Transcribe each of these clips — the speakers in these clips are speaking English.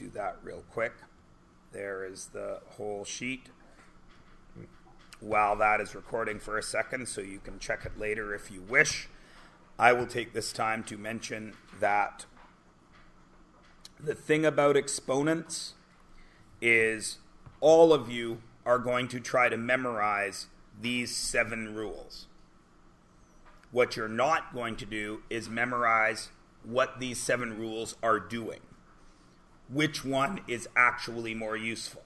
do that real quick. There is the whole sheet. While that is recording for a second, so you can check it later if you wish, I will take this time to mention that the thing about exponents is all of you are going to try to memorize these 7 rules. What you're not going to do is memorize what these 7 rules are doing. Which one is actually more useful?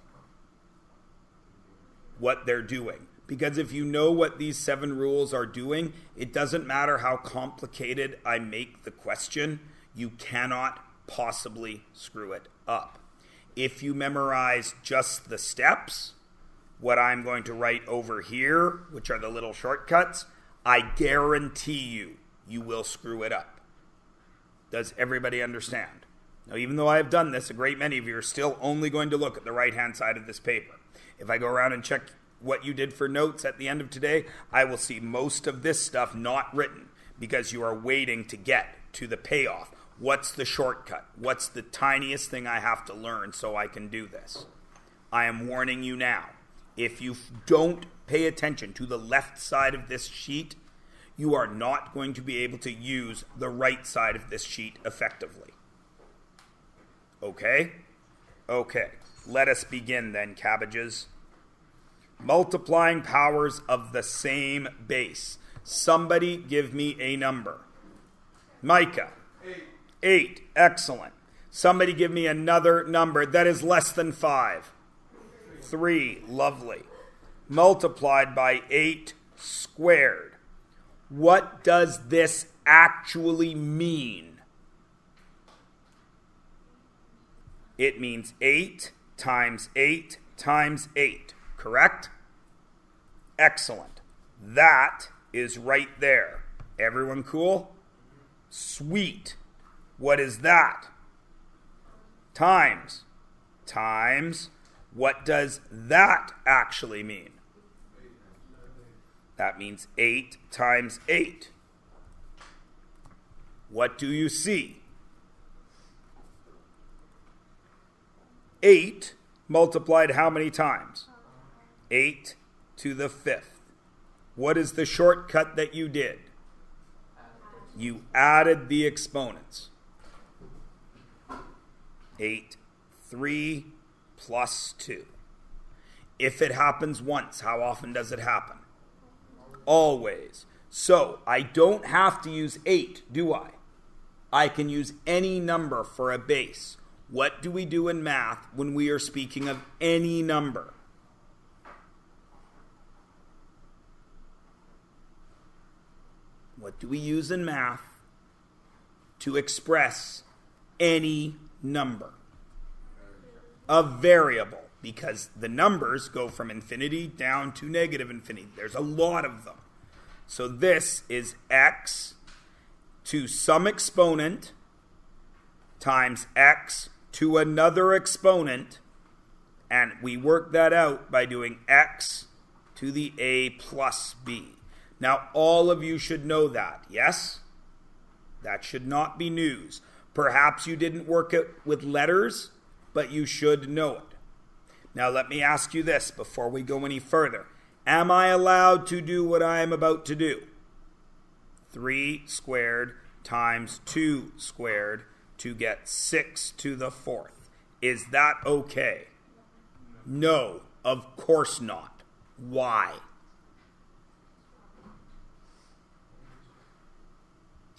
What they're doing. Because if you know what these 7 rules are doing, it doesn't matter how complicated I make the question, you cannot possibly screw it up. If you memorize just the steps, what I'm going to write over here, which are the little shortcuts, I guarantee you will screw it up. Does everybody understand? Now, even though I have done this, a great many of you are still only going to look at the right-hand side of this paper. If I go around and check what you did for notes at the end of today, I will see most of this stuff not written because you are waiting to get to the payoff. What's the shortcut? What's the tiniest thing I have to learn so I can do this? I am warning you now. If you don't pay attention to the left side of this sheet, you are not going to be able to use the right side of this sheet effectively. Okay? Okay. Let us begin then, cabbages. Multiplying powers of the same base. Somebody give me a number. Micah. 8. Excellent. Somebody give me another number that is less than 5. 3. Lovely. Multiplied by 8 squared. What does this actually mean? It means 8 times 8 times 8. Correct? Excellent. That is right there. Everyone cool? Sweet. What is that? Times. Times. What does that actually mean? That means 8 times 8. What do you see? 8 multiplied how many times? 8 to the 5th. What is the shortcut that you did? You added the exponents. 8, 3 plus 2. If it happens once, how often does it happen? Always. So I don't have to use 8, do I? I can use any number for a base. What do we do in math when we are speaking of any number? What do we use in math to express any number? A variable, because the numbers go from infinity down to negative infinity. There's a lot of them. So this is x to some exponent times x to another exponent, and we work that out by doing x to the a plus b. Now, all of you should know that, yes? That should not be news. Perhaps you didn't work it with letters, but you should know it. Now, let me ask you this before we go any further. Am I allowed to do what I am about to do? 3 squared times 2 squared to get 6 to the 4th. Is that okay? No, of course not. Why?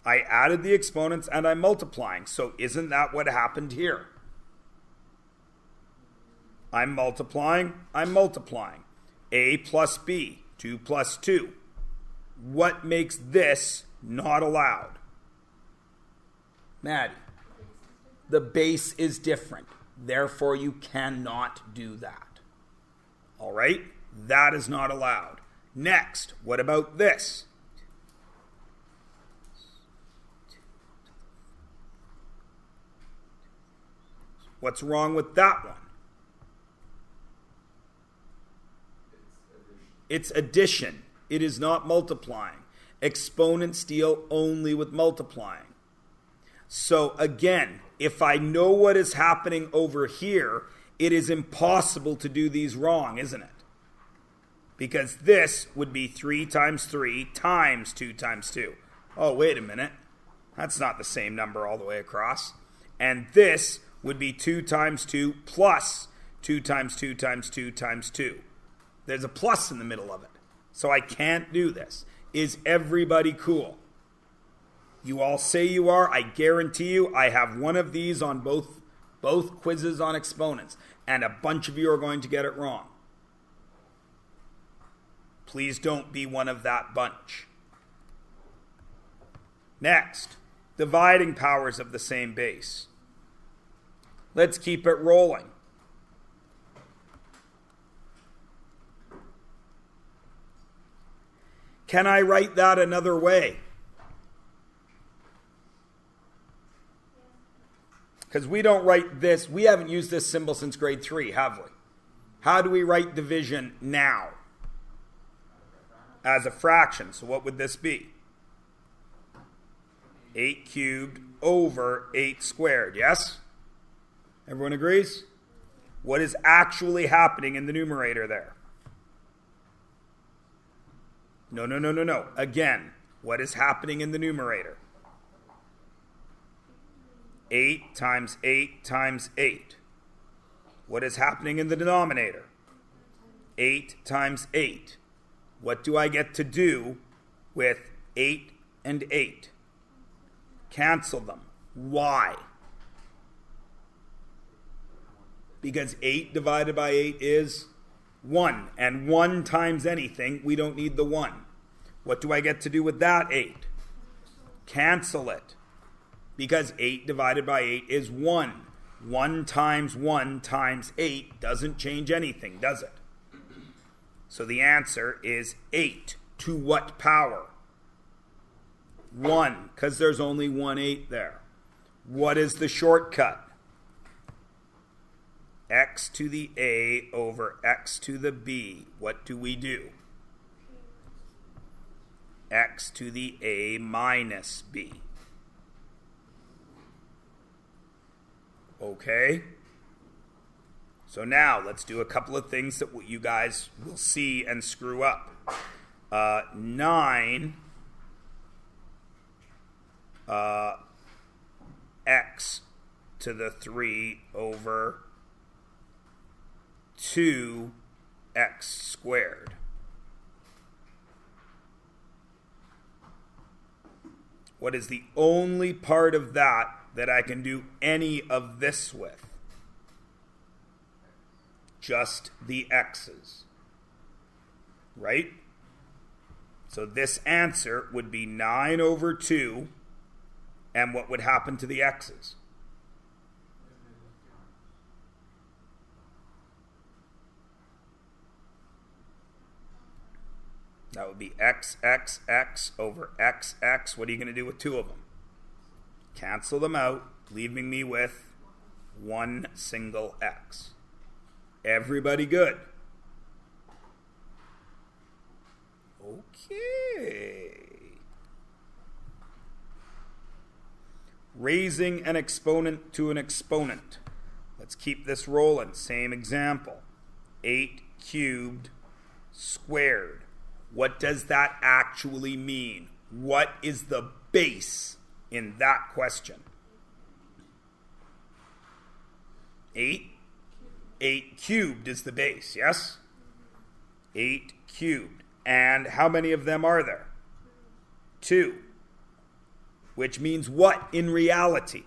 I added the exponents and I'm multiplying. So isn't that what happened here? I'm multiplying. A plus B, 2 plus 2. What makes this not allowed? Maddie, the base is different. Therefore, you cannot do that. All right? That is not allowed. Next, what about this? What's wrong with that one? It's addition. It is not multiplying. Exponents deal only with multiplying. So again, if I know what is happening over here, it is impossible to do these wrong, isn't it? Because this would be 3 times 3 times 2 times 2. Oh, wait a minute. That's not the same number all the way across. And this would be 2 times 2 plus 2 times 2 times 2 times 2. There's a plus in the middle of it. So I can't do this. Is everybody cool? You all say you are. I guarantee you I have one of these on both quizzes on exponents. And a bunch of you are going to get it wrong. Please don't be one of that bunch. Next, dividing powers of the same base. Let's keep it rolling. Can I write that another way? Because we don't write this, we haven't used this symbol since grade 3, have we? How do we write division now? As a fraction. So what would this be? 8 cubed over 8 squared, yes? Everyone agrees? What is actually happening in the numerator there? No. Again, what is happening in the numerator? 8 times 8 times 8. What is happening in the denominator? 8 times 8. What do I get to do with 8 and 8? Cancel them. Why? Because 8 divided by 8 is 1. And 1 times anything, we don't need the 1. What do I get to do with that 8? Cancel it. Because 8 divided by 8 is 1. 1 times 8 doesn't change anything, does it? So the answer is 8. To what power? 1, because there's only one 8 there. What is the shortcut? X to the A over X to the B. What do we do? X to the A minus B. Okay? So now let's do a couple of things that you guys will see and screw up. 9 x to the 3 over 2x squared. What is the only part of that I can do any of this with? Just the x's. Right? So this answer would be 9 over 2. And what would happen to the x's? That would be x over x. What are you going to do with two of them? Cancel them out, leaving me with one single x. Everybody good? Okay. Raising an exponent to an exponent. Let's keep this rolling. Same example. 8 cubed squared. What does that actually mean? What is the base in that question? 8? 8 cubed is the base, yes? 8 cubed. And how many of them are there? 2. Which means what in reality?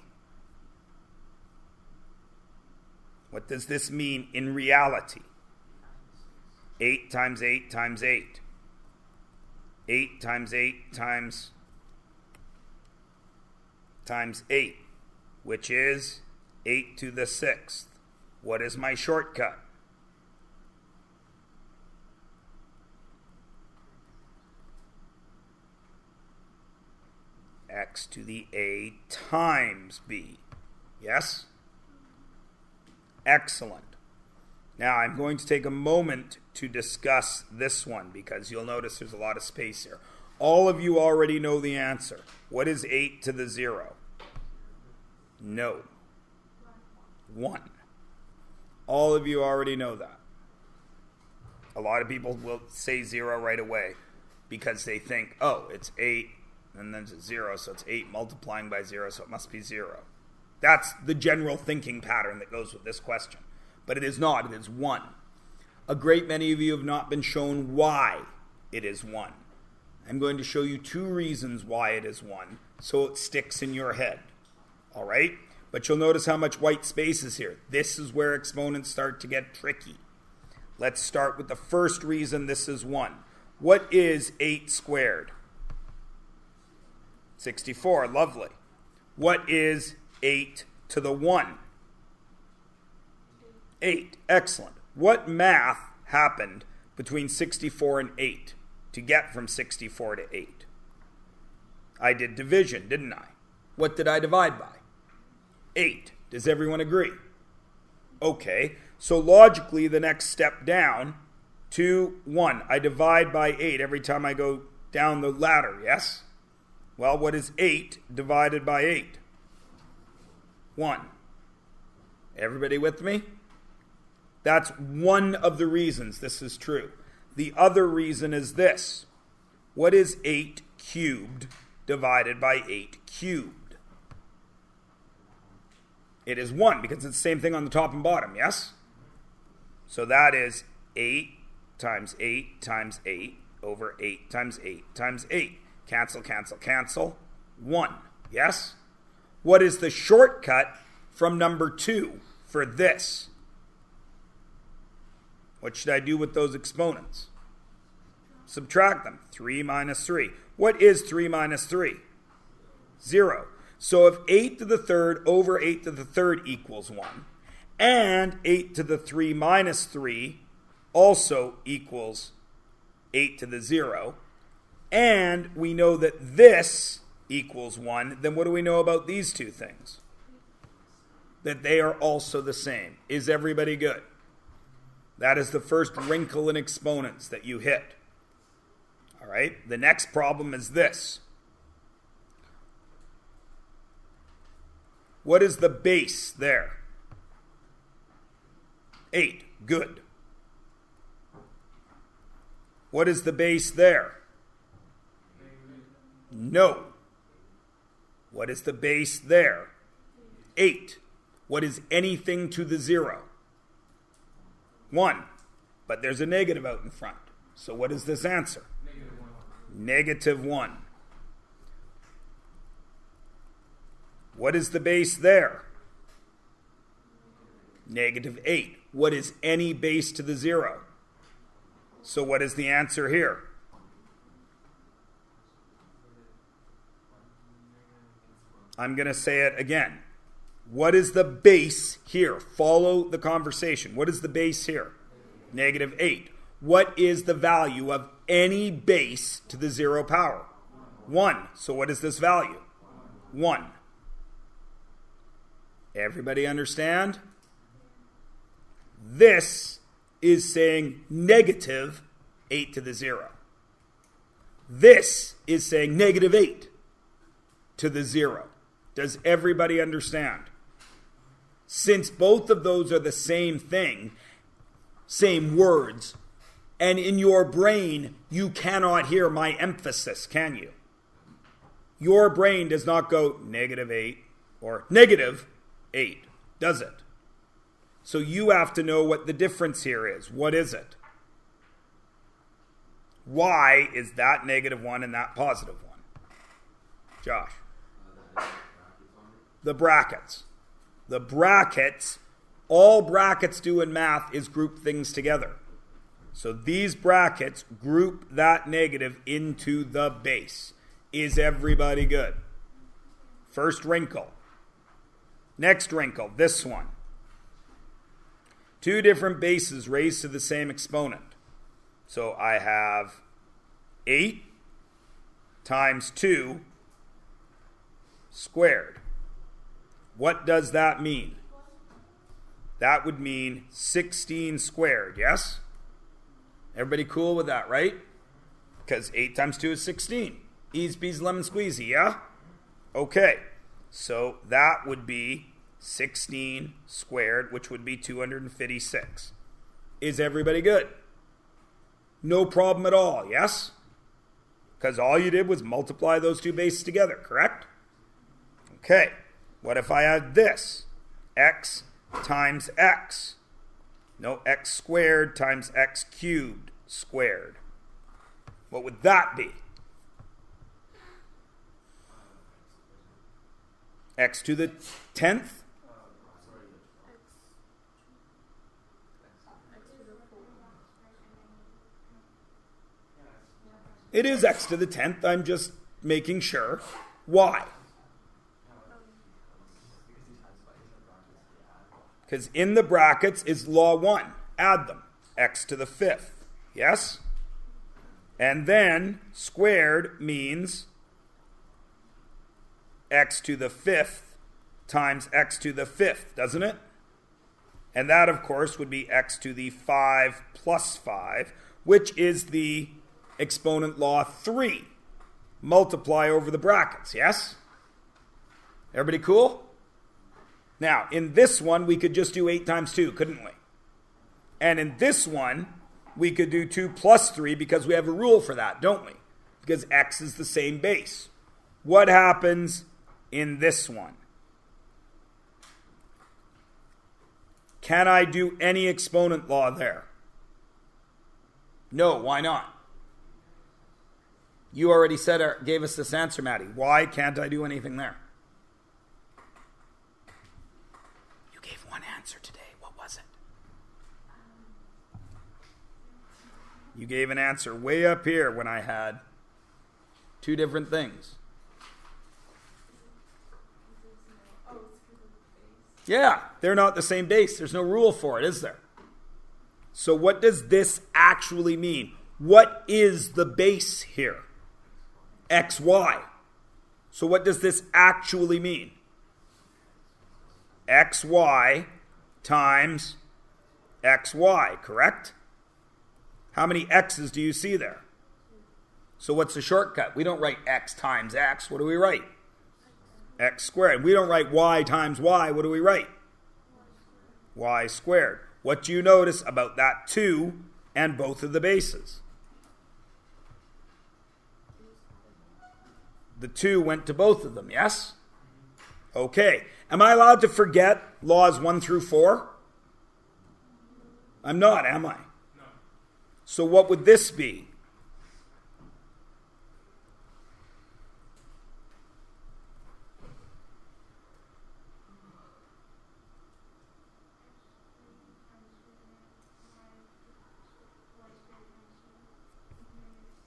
What does this mean in reality? 8 times 8 times 8. 8 times 8 times 8, which is 8 to the 6th. What is my shortcut? X to the A times B. Yes? Excellent. Now I'm going to take a moment to discuss this one because you'll notice there's a lot of space here. All of you already know the answer. What is 8 to the 0? No. 1. All of you already know that. A lot of people will say 0 right away because they think, oh, it's 8 and then it's 0, so it's 8 multiplying by 0, so it must be 0. That's the general thinking pattern that goes with this question. But it is not. It is 1. A great many of you have not been shown why it is 1. I'm going to show you 2 reasons why it is 1, so it sticks in your head. All right? But you'll notice how much white space is here. This is where exponents start to get tricky. Let's start with the first reason this is 1. What is 8 squared? 64. Lovely. What is 8 to the 1? 8. Excellent. What math happened between 64 and 8 to get from 64 to 8? I did division, didn't I? What did I divide by? 8. Does everyone agree? Okay. So logically, the next step down, 2, 1. I divide by 8 every time I go down the ladder, yes? Well, what is 8 divided by 8? 1. Everybody with me? That's one of the reasons this is true. The other reason is this. What is 8 cubed divided by 8 cubed? It is 1 because it's the same thing on the top and bottom, yes? So that is 8 times 8 times 8 over 8 times 8 times 8. Cancel, cancel, cancel. 1, yes? What is the shortcut from number 2 for this? What should I do with those exponents? Subtract them. 3 minus 3. What is 3 minus 3? 0. So if 8 to the third over 8 to the third equals 1, and 8 to the 3 minus 3 also equals 8 to the 0, and we know that this equals 1, then what do we know about these two things? That they are also the same. Is everybody good? That is the first wrinkle in exponents that you hit. All right? The next problem is this. What is the base there? 8. Good. What is the base there? No. What is the base there? 8. What is anything to the 0? 1. But there's a negative out in front. So what is this answer? Negative 1. What is the base there? Negative 8. What is any base to the 0? So what is the answer here? I'm going to say it again. What is the base here? Follow the conversation. What is the base here? Negative 8. What is the value of any base to the 0 power? 1. So what is this value? 1. Everybody understand? This is saying negative 8 to the 0. This is saying negative 8 to the 0. Does everybody understand? Since both of those are the same thing, same words, and in your brain you cannot hear my emphasis, can you? Your brain does not go negative 8 or negative 8, does it? So you have to know what the difference here is. What is it? Why is that negative 1 and that positive 1? Josh. The brackets. The brackets, all brackets do in math is group things together. So these brackets group that negative into the base. Is everybody good? First wrinkle. Next wrinkle, this one. 2 different bases raised to the same exponent. So I have 8 times 2 squared. What does that mean? That would mean 16 squared, yes? Everybody cool with that, right? Because 8 times 2 is 16. Ease, peas, lemon squeezy, yeah? Okay. So that would be 16 squared, which would be 256. Is everybody good? No problem at all, yes? Because all you did was multiply those two bases together, correct? Okay, what if I add this? X times x. No, x squared times x cubed squared. What would that be? X to the 10th? It is x to the 10th. I'm just making sure. Why? Because in the brackets is law 1. Add them. X to the 5th. Yes? And then squared means x to the 5th times x to the 5th, doesn't it? And that, of course, would be x to the 5 plus 5, which is the exponent law 3. Multiply over the brackets, yes? Everybody cool? Now, in this one, we could just do 8 times 2, couldn't we? And in this one, we could do 2 plus 3 because we have a rule for that, don't we? Because x is the same base. What happens in this one? Can I do any exponent law there? No, why not? You already said gave us this answer, Maddie. Why can't I do anything there? You gave one answer today. What was it? You gave an answer way up here when I had 2 different things. Yeah, they're not the same base. There's no rule for it, is there? So what does this actually mean? What is the base here? XY. So what does this actually mean? XY times XY, correct? How many X's do you see there? So what's the shortcut? We don't write X times X. What do we write? X squared. We don't write Y times Y. What do we write? Y squared. What do you notice about that 2 and both of the bases? The 2 went to both of them, yes? Okay. Am I allowed to forget laws 1 through 4? I'm not, am I? No. So what would this be?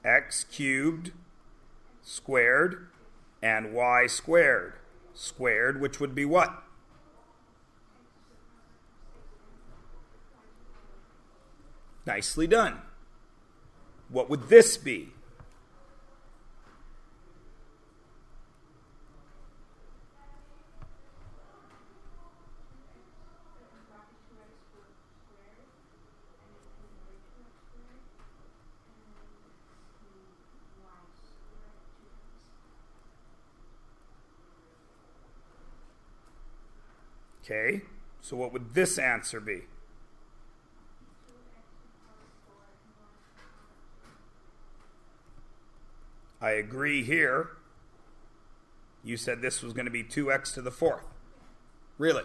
X cubed squared and y squared squared, which would be what? Nicely done. What would this be? Okay, so what would this answer be? I agree here. You said this was going to be 2x to the 4th. Really?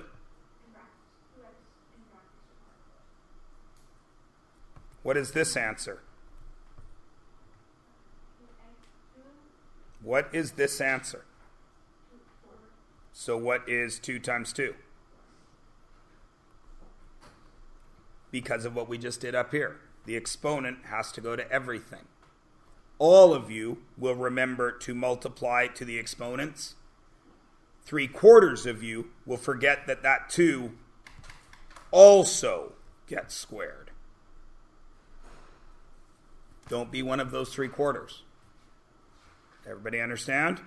What is this answer? What is this answer? So what is 2 times 2? Because of what we just did up here. The exponent has to go to everything. All of you will remember to multiply to the exponents. 3/4 of you will forget that that 2 also gets squared. Don't be one of those 3/4. Everybody understand?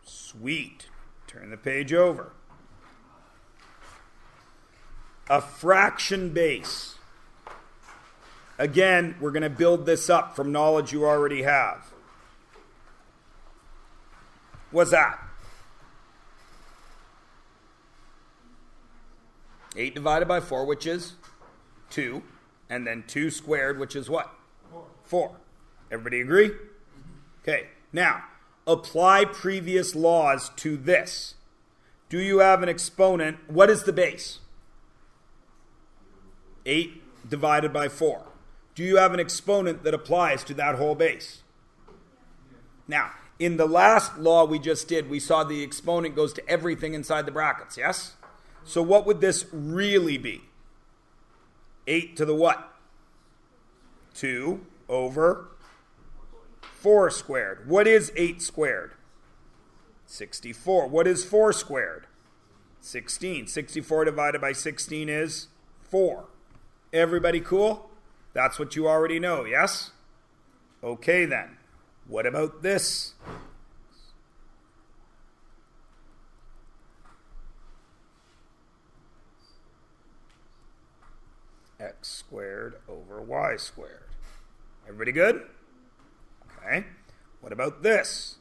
Sweet. Turn the page over. A fraction base. Again, we're going to build this up from knowledge you already have. What's that? 8 divided by 4, which is 2. And then 2 squared, which is what? 4. Everybody agree? Okay. Now, apply previous laws to this. Do you have an exponent? What is the base? 8 divided by 4. Do you have an exponent that applies to that whole base? Now, in the last law we just did, we saw the exponent goes to everything inside the brackets, yes? So what would this really be? 8 to the what? 2 over 4 squared. What is 8 squared? 64. What is 4 squared? 16. 64 divided by 16 is 4. Everybody cool? That's what you already know, yes? Okay then. What about this? X squared over y squared. Everybody good? Okay. What about this?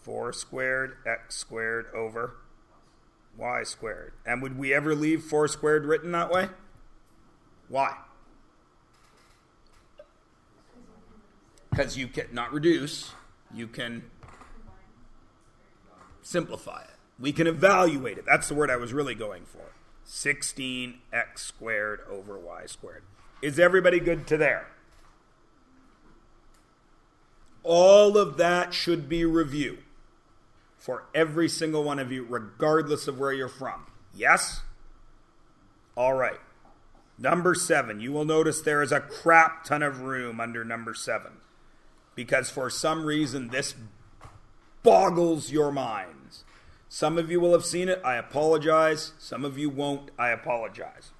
Four squared x squared over y squared. And would we ever leave 4 squared written that way? Why? Because you can not reduce, you can simplify it. We can evaluate it. That's the word I was really going for. 16x squared over y squared. Is everybody good to there? All of that should be review for every single one of you, regardless of where you're from. Yes? All right. Number 7. You will notice there is a crap ton of room under number 7. Because for some reason, this boggles your minds. Some of you will have seen it. I apologize. Some of you won't. I apologize.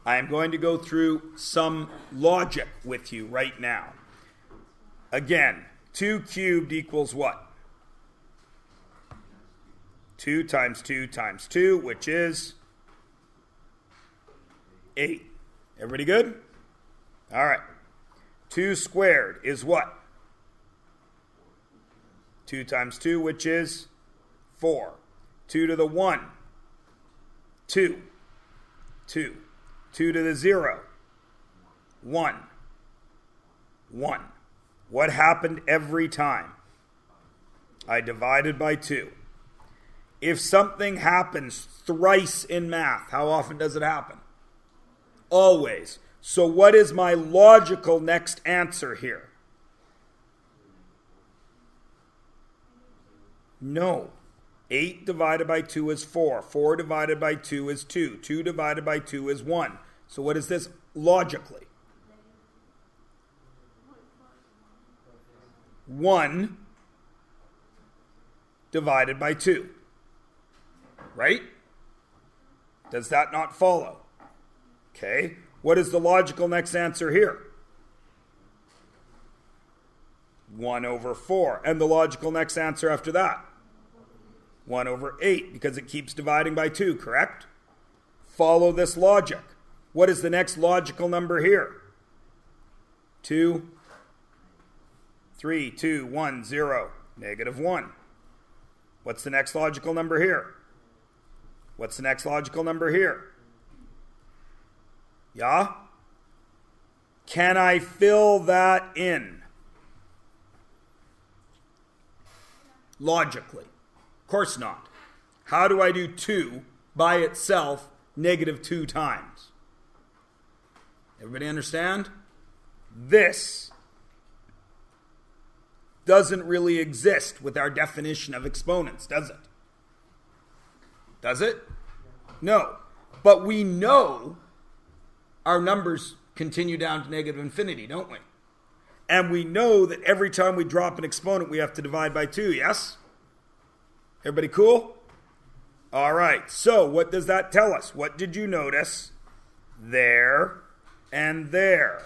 I am going to go through some logic with you right now. Again, 2 cubed equals what? 2 times 2 times 2, which is 8. Everybody good? All right. 2 squared is what? 2 times 2, which is 4. 2 to the 1. 2. 2. 2 to the 0. 1. 1. What happened every time? I divided by 2. If something happens thrice in math, how often does it happen? Always. So what is my logical next answer here? No. 8 divided by 2 is 4. 4 divided by 2 is 2. 2 divided by 2 is 1. So what is this logically? 1 divided by 2. Right? Does that not follow? Okay. What is the logical next answer here? 1 over 4. And the logical next answer after that? 1 over 8, because it keeps dividing by 2, correct? Follow this logic. What is the next logical number here? 2, 3, 2, 1, 0, negative 1. What's the next logical number here? What's the next logical number here? Yeah? Can I fill that in? Logically. Of course not. How do I do 2 by itself negative 2 times? Everybody understand? This doesn't really exist with our definition of exponents, does it? Does it? No. But we know our numbers continue down to negative infinity, don't we? And we know that every time we drop an exponent, we have to divide by 2, yes? Everybody cool? All right. So what does that tell us? What did you notice? There, and there,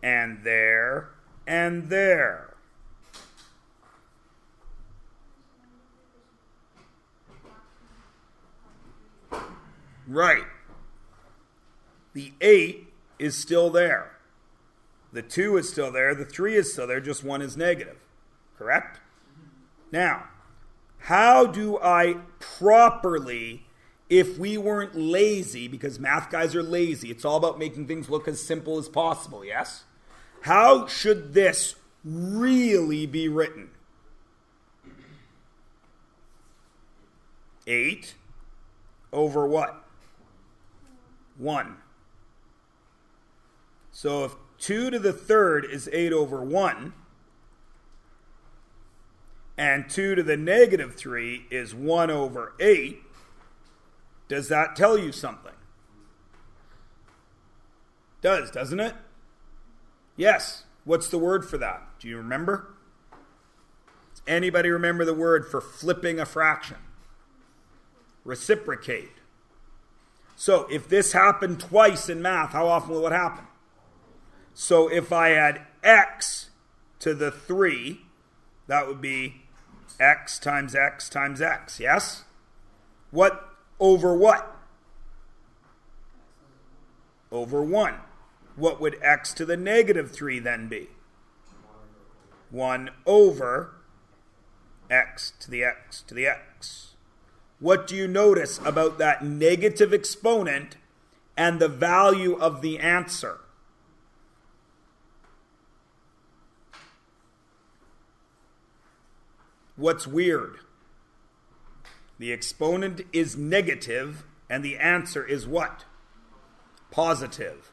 and there, and there. Right. The 8 is still there. The 2 is still there. The 3 is still there. Just 1 is negative. Correct? Now, how do I properly, if we weren't lazy, because math guys are lazy, it's all about making things look as simple as possible, yes? How should this really be written? 8 over what? 1. So if 2 to the third is 8 over 1, and 2 to the negative 3 is 1 over 8, does that tell you something? Does, doesn't it? Yes. What's the word for that? Do you remember? Does anybody remember the word for flipping a fraction? Reciprocate. So if this happened twice in math, how often will it happen? So if I add x to the 3, that would be x times x times x, yes? What over what? Over 1. What would x to the negative 3 then be? 1 over x to the x to the x. What do you notice about that negative exponent and the value of the answer? What's weird? The exponent is negative and the answer is what? Positive.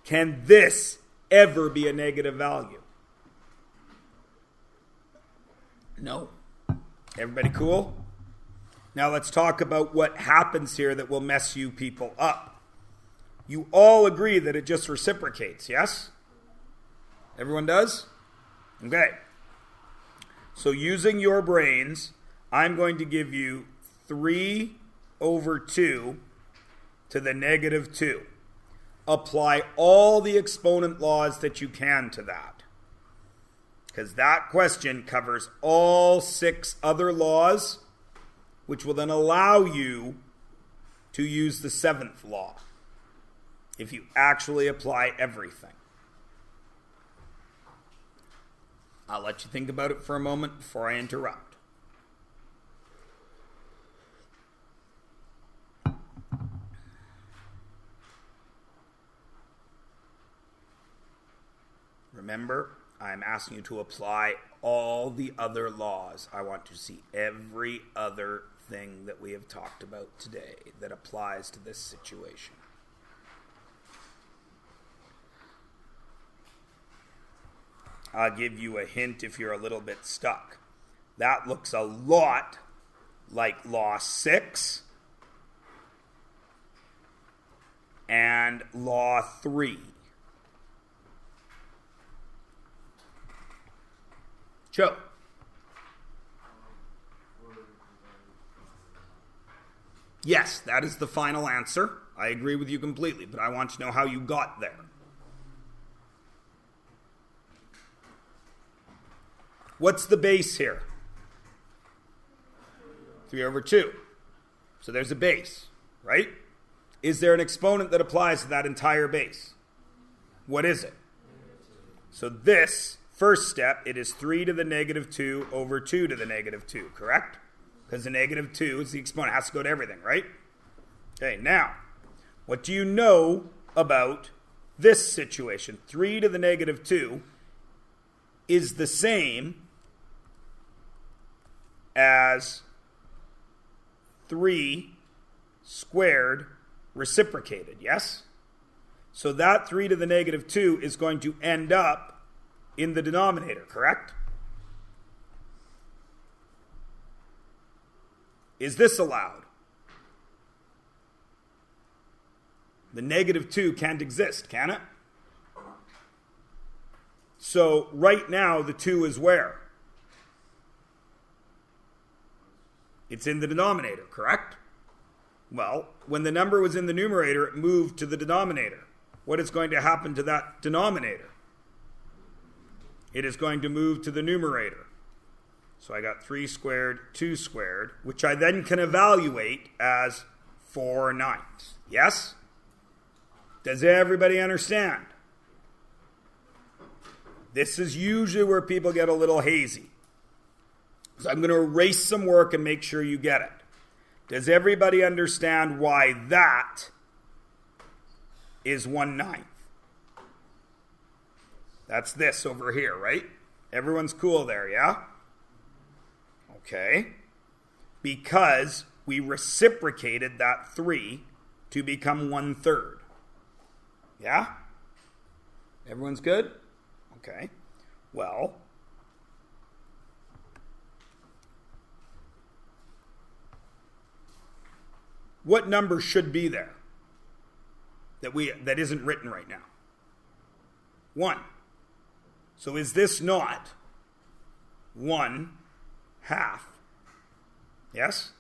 Can this ever be a negative value? No. Everybody cool? Now let's talk about what happens here that will mess you people up. You all agree that it just reciprocates, yes? Everyone does? Okay. So using your brains, I'm going to give you 3 over 2 to the negative 2. Apply all the exponent laws that you can to that. Because that question covers all 6 other laws, which will then allow you to use the 7th law, if you actually apply everything. I'll let you think about it for a moment before I interrupt. Remember, I'm asking you to apply all the other laws. I want to see every other thing that we have talked about today that applies to this situation. I'll give you a hint if you're a little bit stuck. That looks a lot like Law 6 and Law 3. Joe. Yes, that is the final answer. I agree with you completely, but I want to know how you got there. What's the base here? 3 over 2. So there's a base, right? Is there an exponent that applies to that entire base? What is it? So this first step, it is 3 to the negative 2 over 2 to the negative 2, correct? Because the negative 2 is the exponent. It has to go to everything, right? Okay, now, what do you know about this situation? 3 to the negative 2 is the same as 3 squared reciprocated, yes? So that 3 to the negative 2 is going to end up in the denominator, correct? Is this allowed? The negative 2 can't exist, can it? So right now the 2 is where? It's in the denominator, correct? Well, when the number was in the numerator, it moved to the denominator. What is going to happen to that denominator? It is going to move to the numerator. So I got 3 squared, 2 squared, which I then can evaluate as 4/9. Yes? Does everybody understand? This is usually where people get a little hazy. So I'm going to erase some work and make sure you get it. Does everybody understand why that is 1/9? That's this over here, right? Everyone's cool there, yeah? Okay. Because we reciprocated that 3 to become 1/3. Yeah? Everyone's good? Okay. Well, what number should be there that isn't written right now? 1. So is this not 1/2? Yes?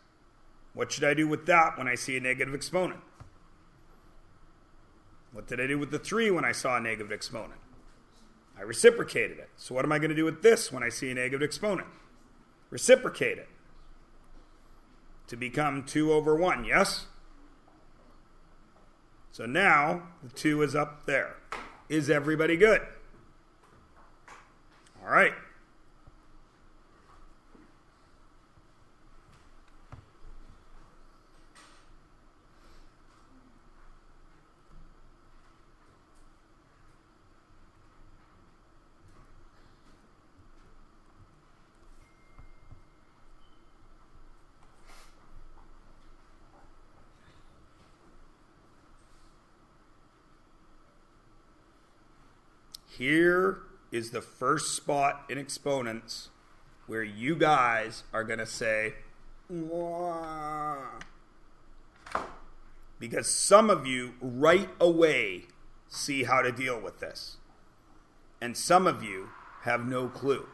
What should I do with that when I see a negative exponent? What did I do with the 3 when I saw a negative exponent? I reciprocated it. So what am I going to do with this when I see a negative exponent? Reciprocate it to become 2/1, yes? So now the 2 is up there. Is everybody good? All right. Here is the first spot in exponents where you guys are going to say, "Wah." Because some of you right away see how to deal with this. And some of you have no clue.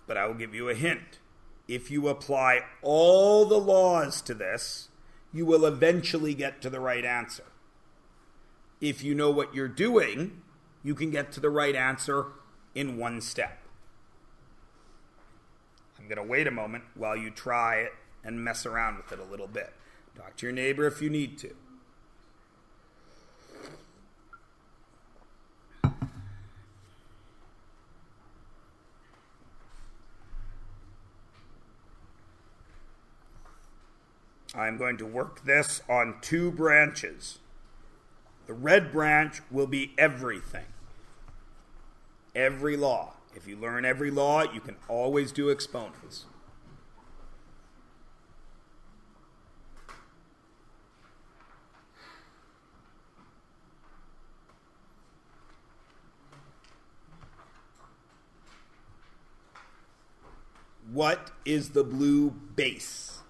But I will give you a hint. If you apply all the laws to this, you will eventually get to the right answer. If you know what you're doing, you can get to the right answer in one step. I'm going to wait a moment while you try it and mess around with it a little bit. Talk to your neighbor if you need to. I'm going to work this on 2 branches. The red branch will be everything. Every law. If you learn every law, you can always do exponents. What is the blue base?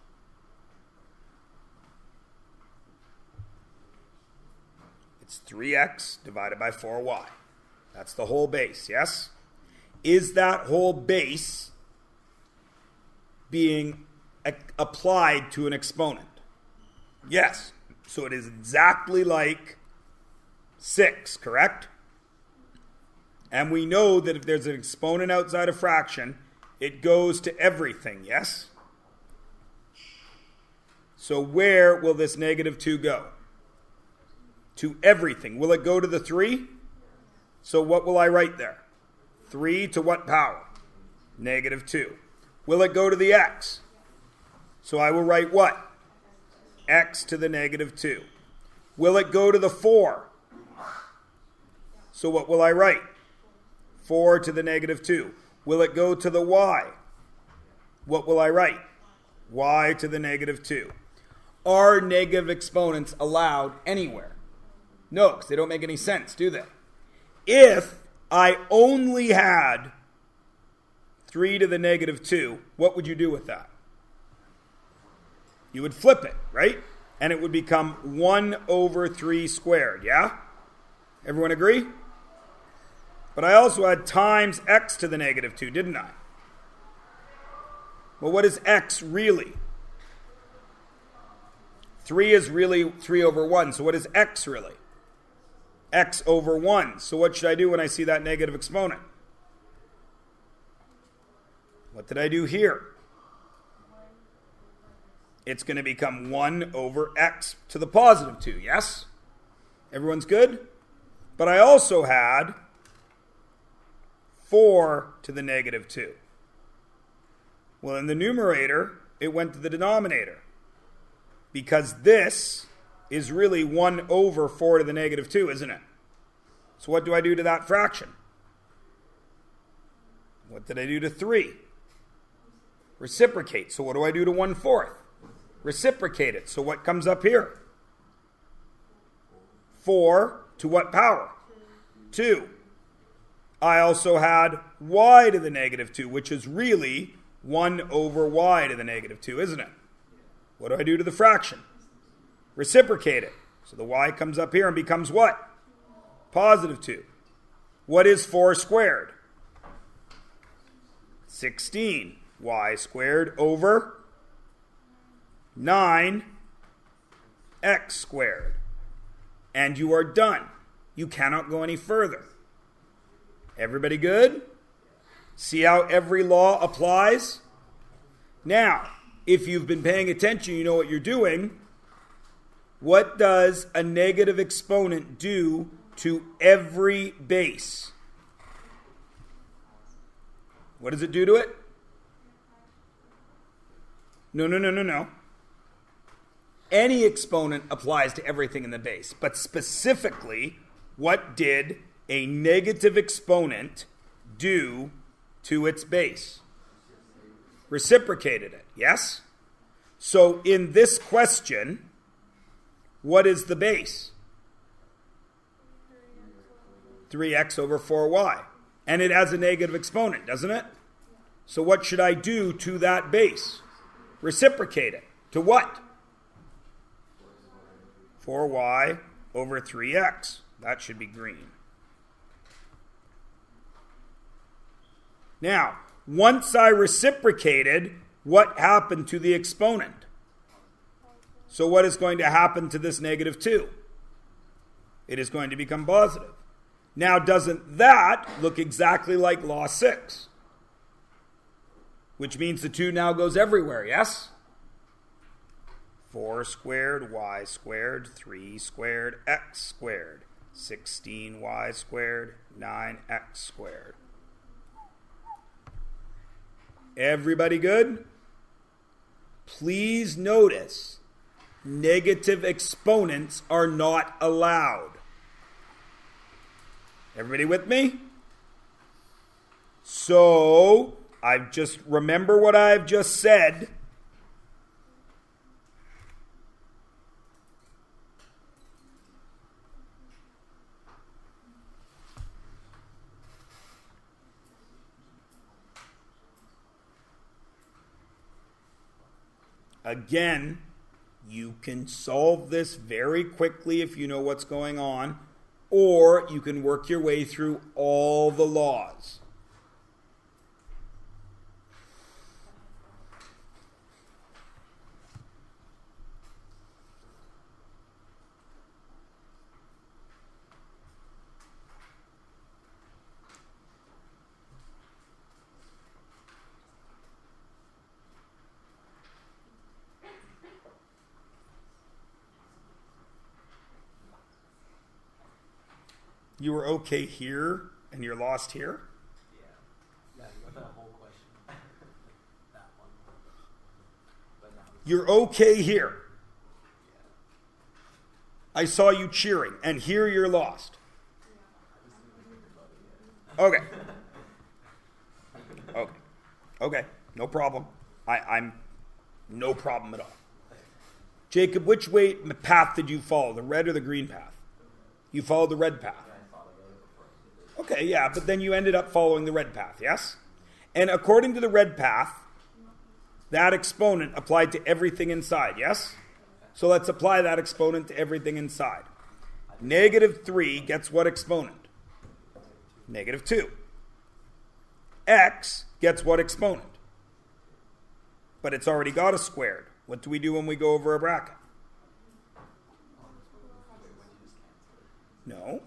It's 3x divided by 4y. That's the whole base, yes? Is that whole base being applied to an exponent? Yes. So it is exactly like 6, correct? And we know that if there's an exponent outside a fraction, it goes to everything, yes? So where will this -2 go? To everything. Will it go to the 3? So what will I write there? 3 to what power? -2. Will it go to the x? So I will write what? X to the -2. Will it go to the 4? So what will I write? 4 to the -2. Will it go to the y? What will I write? Y to the -2. Are negative exponents allowed anywhere? No, because they don't make any sense, do they? If I only had 3 to the -2, what would you do with that? You would flip it, right? And it would become 1/3 squared, yeah? Everyone agree? But I also had times x to the -2, didn't I? Well, what is x really? 3 is really 3/1, so what is x really? X/1. So what should I do when I see that negative exponent? What did I do here? It's going to become 1/x to the +2, yes? Everyone's good? But I also had 4 to the negative 2. Well, in the numerator, it went to the denominator, because this is really 1 over 4 to the negative 2, isn't it? So what do I do to that fraction? What did I do to 3? Reciprocate. So what do I do to 1/4? Reciprocate it. So what comes up here? 4 to what power? 2. I also had y to the negative 2, which is really 1 over y to the negative 2, isn't it? What do I do to the fraction? Reciprocate it. So the y comes up here and becomes what? Positive 2. What is 4 squared? 16. Y squared over 9x squared. And you are done. You cannot go any further. Everybody good? See how every law applies? Now, if you've been paying attention, you know what you're doing. What does a negative exponent do to every base? What does it do to it? No. Any exponent applies to everything in the base. But specifically, what did a negative exponent do to its base? Reciprocated it, yes? So in this question, what is the base? 3x over 4y. And it has a negative exponent, doesn't it? So what should I do to that base? Reciprocate it. To what? 4y over 3x. That should be green. Now, once I reciprocated, what happened to the exponent? So what is going to happen to this negative 2? It is going to become positive. Now, doesn't that look exactly like law 6? Which means the 2 now goes everywhere, yes? 4 squared, y squared, 3 squared, x squared, 16y squared, 9x squared. Everybody good? Please notice, negative exponents are not allowed. Everybody with me? So, remember what I've just said. Again, you can solve this very quickly if you know what's going on, or you can work your way through all the laws. You were okay here, and you're lost here? Yeah, you got that whole question. That one. But now You're okay here. I saw you cheering, and here you're lost. Okay. Okay. No problem. I'm no problem at all. Jacob, which path did you follow, the red or the green path? You followed the red path. Okay, yeah, but then you ended up following the red path, yes? And according to the red path, that exponent applied to everything inside, yes? So let's apply that exponent to everything inside. Negative 3 gets what exponent? Negative 2. X gets what exponent? But it's already got a squared. What do we do when we go over a bracket? No.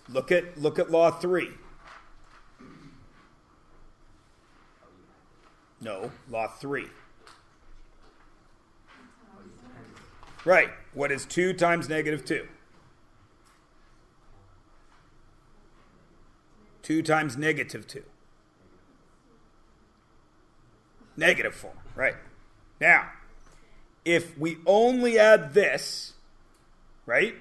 Look at law 3. No, law 3. Right. What is 2 times negative 2? 2 times negative 2. Negative 4, right. Now, if we only add this, right?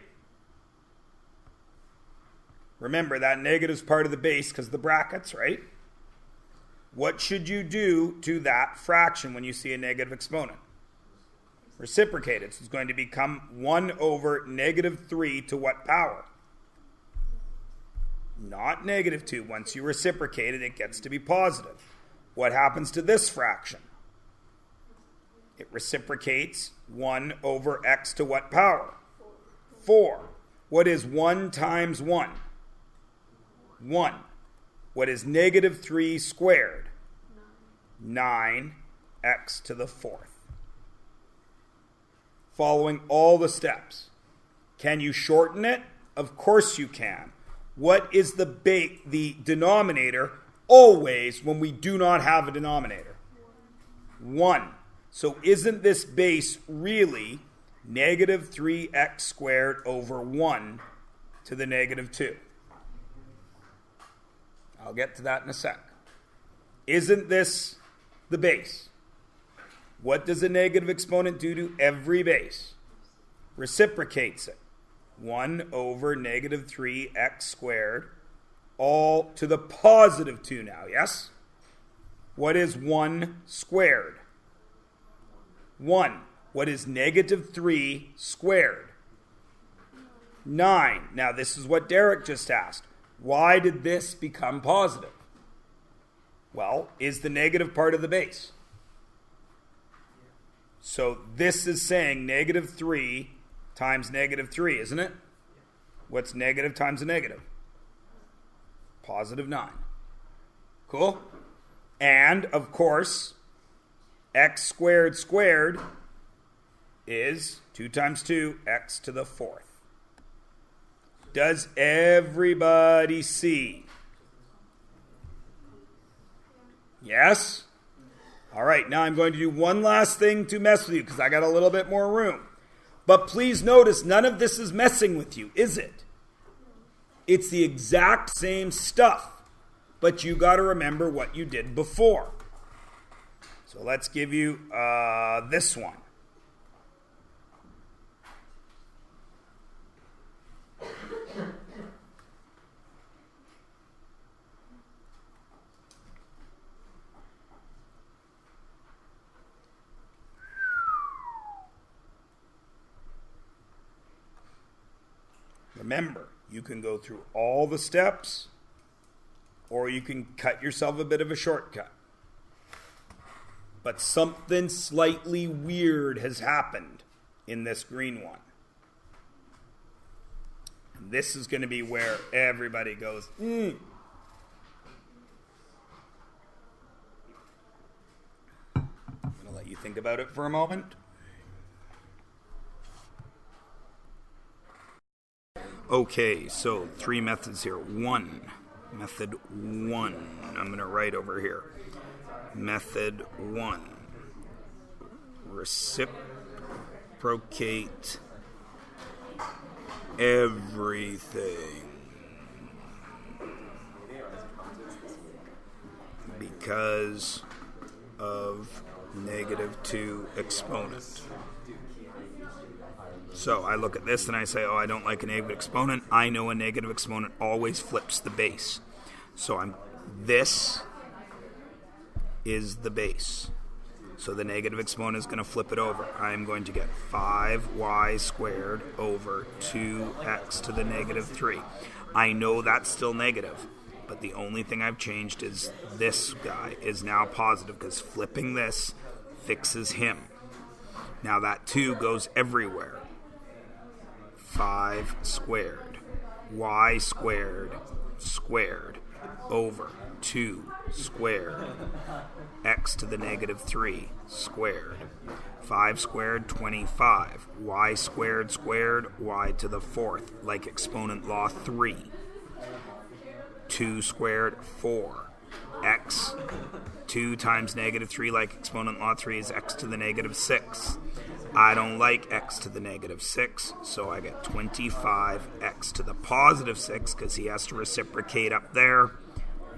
Remember, that negative is part of the base because of the brackets, right? What should you do to that fraction when you see a negative exponent? Reciprocate it. So it's going to become 1 over negative 3 to what power? Not negative 2. Once you reciprocate it, it gets to be positive. What happens to this fraction? It reciprocates 1 over x to what power? 4. What is 1 times 1? 1. What is negative 3 squared? 9x to the 4th. Following all the steps. Can you shorten it? Of course you can. What is the denominator always when we do not have a denominator? 1. So isn't this base really negative 3x squared over 1 to the negative 2? I'll get to that in a sec. Isn't this the base? What does a negative exponent do to every base? Reciprocates it. 1 over negative 3x squared, all to the positive 2 now, yes? What is 1 squared? 1. What is negative 3 squared? 9. Now, this is what Derek just asked. Why did this become positive? Well, is the negative part of the base. So this is saying negative 3 times negative 3, isn't it? What's negative times a negative? Positive 9. Cool? And, of course, x squared squared is 2 times 2, x to the 4th. Does everybody see? Yes? All right, now I'm going to do one last thing to mess with you because I got a little bit more room. But please notice, none of this is messing with you, is it? It's the exact same stuff, but you got to remember what you did before. So let's give you this one. Remember, you can go through all the steps, or you can cut yourself a bit of a shortcut. But something slightly weird has happened in this green one. And this is going to be where everybody goes, I'm going to let you think about it for a moment. Okay, so 3 methods here. Method 1. I'm going to write over here. Method 1. Reciprocate everything because of negative 2 exponent. So I look at this and I say, I don't like a negative exponent. I know a negative exponent always flips the base. So this is the base. So the negative exponent is going to flip it over. I'm going to get 5y squared over 2x to the negative 3. I know that's still negative, but the only thing I've changed is this guy is now positive because flipping this fixes him. Now that 2 goes everywhere. 5 squared, y squared, squared, over 2 squared, x to the negative 3, squared. 5 squared, 25, y squared, squared, y to the 4th, like exponent law 3. 2 squared, 4, x, 2 times negative 3, like exponent law 3, is x to the negative 6. I don't like x to the negative 6, so I get 25x to the positive 6 because he has to reciprocate up there.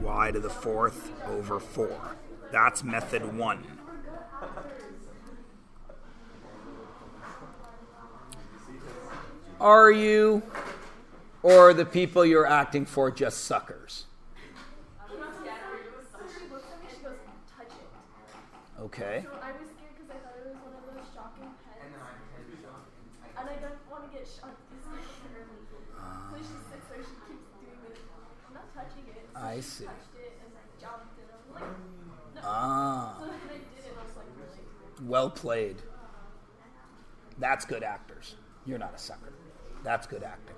y to the fourth over 4. That's method 1. Are you, or are the people you're acting for just suckers? Okay. So I was scared because I thought it was one of those shocking pets. And I don't want to get shocked this early. So she sits there, she keeps doing this. I'm not touching it. So I she see. touched it and like jumped and I was like, no. Ah. So then I did it and I was like, really? Well played. That's good actors. You're not a sucker. That's good acting.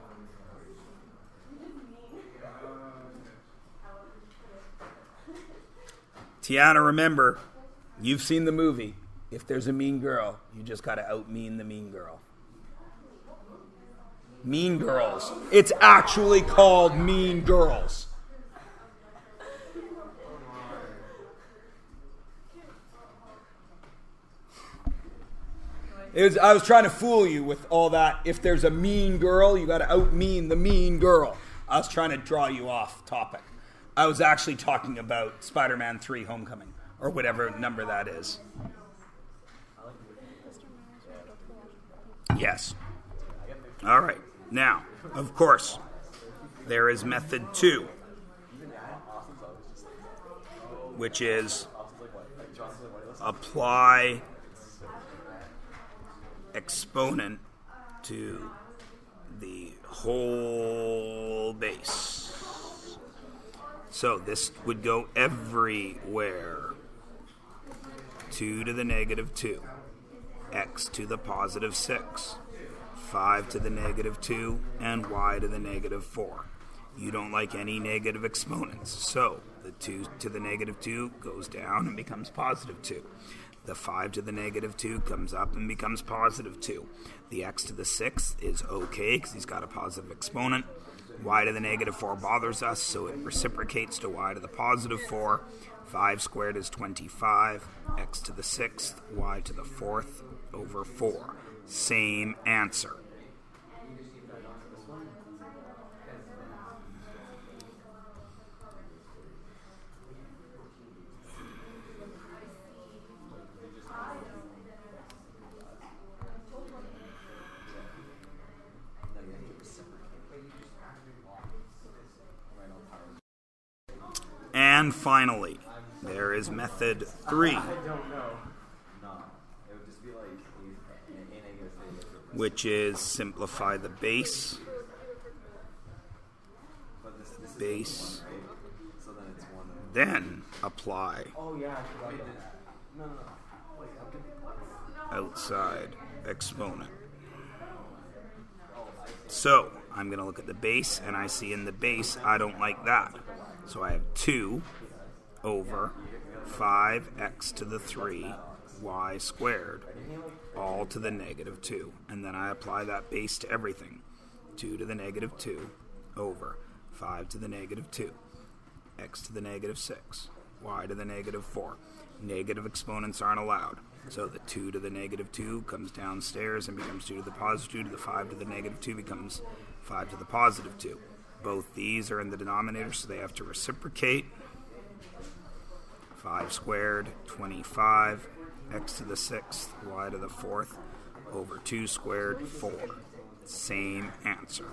Tiana, remember, you've seen the movie. If there's a mean girl, you just got to out-mean the mean girl. Mean Girls. It's actually called Mean Girls. I was trying to fool you with all that. If there's a mean girl, you got to out-mean the mean girl. I was trying to draw you off topic. I was actually talking about Spider-Man 3 Homecoming, or whatever number that is. Yes. All right. Now, of course, there is method 2, which is apply exponent to the whole base. So this would go everywhere. 2 to the negative 2, x to the positive 6, 5 to the negative 2, and y to the negative 4. You don't like any negative exponents, so the 2 to the negative 2 goes down and becomes positive 2. The 5 to the negative 2 comes up and becomes positive 2. The x to the 6th is okay because he's got a positive exponent. Y to the negative 4 bothers us, so it reciprocates to y to the positive 4. 5 squared is 25. X to the 6th, y to the 4th over 4. Same answer. And finally, there is method 3, which is simplify the base, then apply outside exponent. So I'm going to look at the base, and I see in the base I don't like that. So I have 2 over 5x to the 3 y squared, all to the negative 2. And then I apply that base to everything. 2 to the negative 2 over 5 to the negative 2, x to the negative 6, y to the negative 4. Negative exponents aren't allowed. So the 2 to the negative 2 comes downstairs and becomes 2 to the positive 2. To the 5 to the negative 2 becomes 5 to the positive 2. Both these are in the denominator, so they have to reciprocate. 5 squared, 25, x to the 6th, y to the 4th, over 2 squared, 4. Same answer.